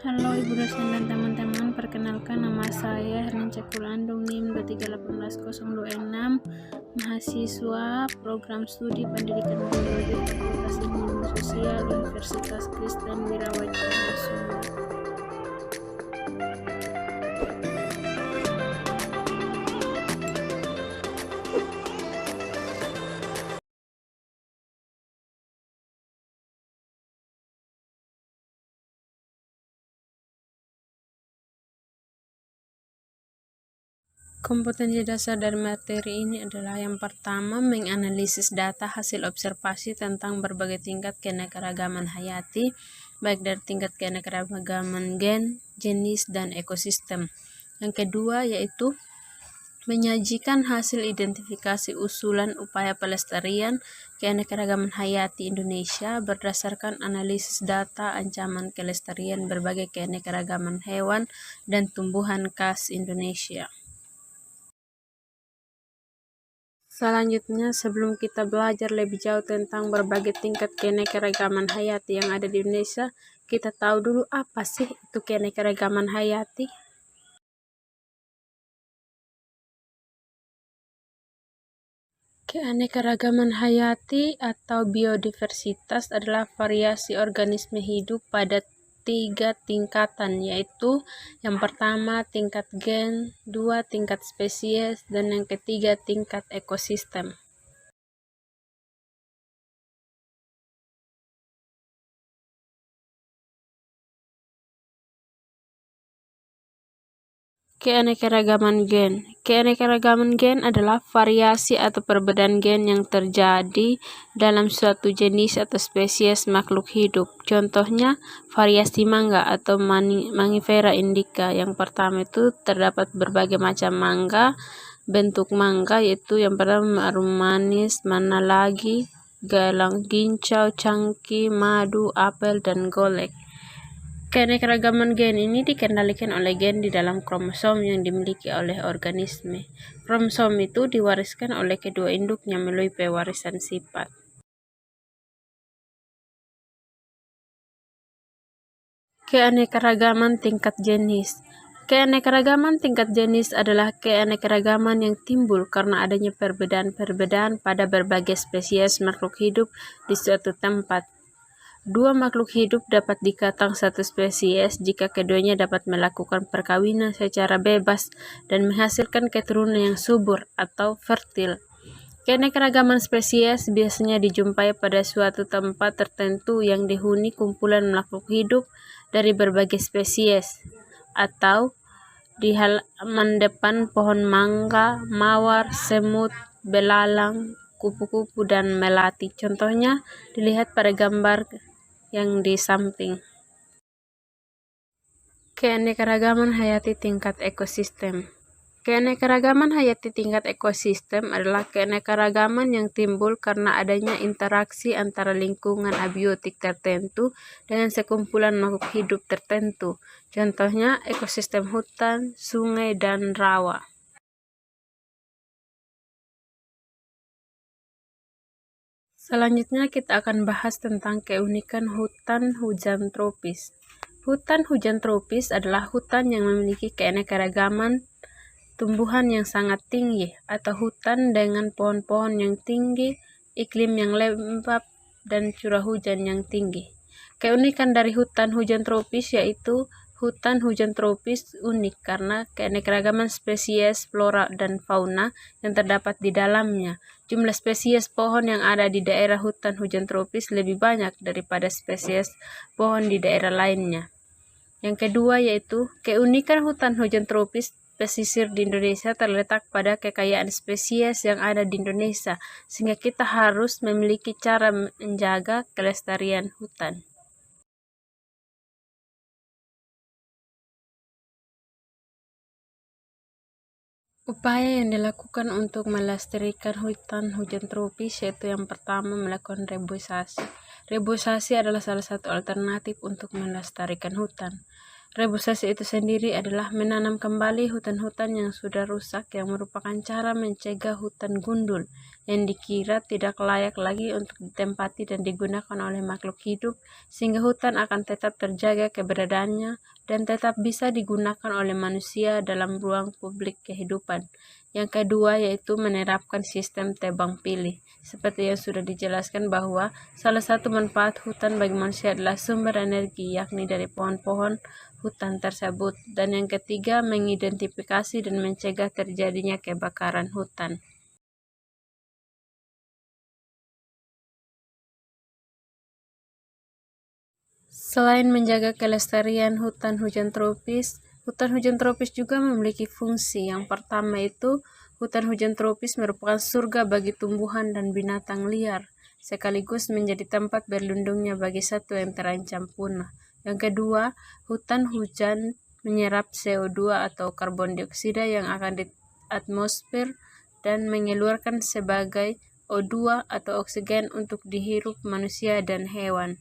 Halo Ibu dosen dan teman-teman, perkenalkan nama saya Hernan Cekul Andung NIM 2318026, mahasiswa program studi pendidikan biologi Fakultas Ilmu Sosial Universitas Kristen Wirawacana Sumber. Kompetensi dasar dari materi ini adalah yang pertama, menganalisis data hasil observasi tentang berbagai tingkat keanekaragaman hayati, baik dari tingkat keanekaragaman gen, jenis, dan ekosistem. Yang kedua yaitu menyajikan hasil identifikasi usulan upaya pelestarian keanekaragaman hayati Indonesia berdasarkan analisis data ancaman kelestarian berbagai keanekaragaman hewan dan tumbuhan khas Indonesia. Selanjutnya, sebelum kita belajar lebih jauh tentang berbagai tingkat keanekaragaman hayati yang ada di Indonesia, kita tahu dulu apa sih itu keanekaragaman hayati. Keanekaragaman hayati atau biodiversitas adalah variasi organisme hidup pada 3 tingkatan, yaitu yang pertama tingkat gen, 2 tingkat spesies, dan yang ketiga tingkat ekosistem. Keanekaragaman gen. Keanekaragaman gen adalah variasi atau perbedaan gen yang terjadi dalam suatu jenis atau spesies makhluk hidup. Contohnya, variasi mangga atau Mangifera indica. Yang pertama itu terdapat berbagai macam mangga, bentuk mangga yaitu yang pertama arum manis, mana lagi, galang ginjau, cangkih, madu, apel, dan golek. Keanekaragaman gen ini dikendalikan oleh gen di dalam kromosom yang dimiliki oleh organisme. Kromosom itu diwariskan oleh kedua induknya melalui pewarisan sifat. Keanekaragaman tingkat jenis. Keanekaragaman tingkat jenis adalah keanekaragaman yang timbul karena adanya perbedaan-perbedaan pada berbagai spesies makhluk hidup di suatu tempat. Dua makhluk hidup dapat dikatakan satu spesies jika keduanya dapat melakukan perkawinan secara bebas dan menghasilkan keturunan yang subur atau fertil. Keanekaragaman spesies biasanya dijumpai pada suatu tempat tertentu yang dihuni kumpulan makhluk hidup dari berbagai spesies, atau di halaman depan pohon mangga, mawar, semut, belalang, kupu-kupu, dan melati. Contohnya dilihat pada gambar yang di samping. Keanekaragaman hayati tingkat ekosistem. Keanekaragaman hayati tingkat ekosistem adalah keanekaragaman yang timbul karena adanya interaksi antara lingkungan abiotik tertentu dengan sekumpulan makhluk hidup tertentu. Contohnya ekosistem hutan, sungai, dan rawa. Selanjutnya kita akan bahas tentang keunikan hutan hujan tropis. Hutan hujan tropis adalah hutan yang memiliki keanekaragaman tumbuhan yang sangat tinggi atau hutan dengan pohon-pohon yang tinggi, iklim yang lembab, dan curah hujan yang tinggi. Keunikan dari hutan hujan tropis yaitu hutan hujan tropis unik karena keanekaragaman spesies flora dan fauna yang terdapat di dalamnya. Jumlah spesies pohon yang ada di daerah hutan hujan tropis lebih banyak daripada spesies pohon di daerah lainnya. Yang kedua yaitu keunikan hutan hujan tropis pesisir di Indonesia terletak pada kekayaan spesies yang ada di Indonesia, sehingga kita harus memiliki cara menjaga kelestarian hutan. Upaya yang dilakukan untuk melestarikan hutan hujan tropis yaitu yang pertama melakukan reboisasi. Reboisasi adalah salah satu alternatif untuk melestarikan hutan. Reboisasi itu sendiri adalah menanam kembali hutan-hutan yang sudah rusak yang merupakan cara mencegah hutan gundul yang dikira tidak layak lagi untuk ditempati dan digunakan oleh makhluk hidup, sehingga hutan akan tetap terjaga keberadaannya dan tetap bisa digunakan oleh manusia dalam ruang publik kehidupan. Yang kedua yaitu menerapkan sistem tebang pilih. Seperti yang sudah dijelaskan bahwa salah satu manfaat hutan bagi manusia adalah sumber energi, yakni dari pohon-pohon hutan tersebut. Dan yang ketiga, mengidentifikasi dan mencegah terjadinya kebakaran hutan. Selain menjaga kelestarian hutan hujan tropis juga memiliki fungsi. Yang pertama itu, hutan hujan tropis merupakan surga bagi tumbuhan dan binatang liar, sekaligus menjadi tempat berlindungnya bagi satwa yang terancam punah. Yang kedua, hutan hujan menyerap CO2 atau karbon dioksida yang akan di atmosfer dan mengeluarkan sebagai O2 atau oksigen untuk dihirup manusia dan hewan.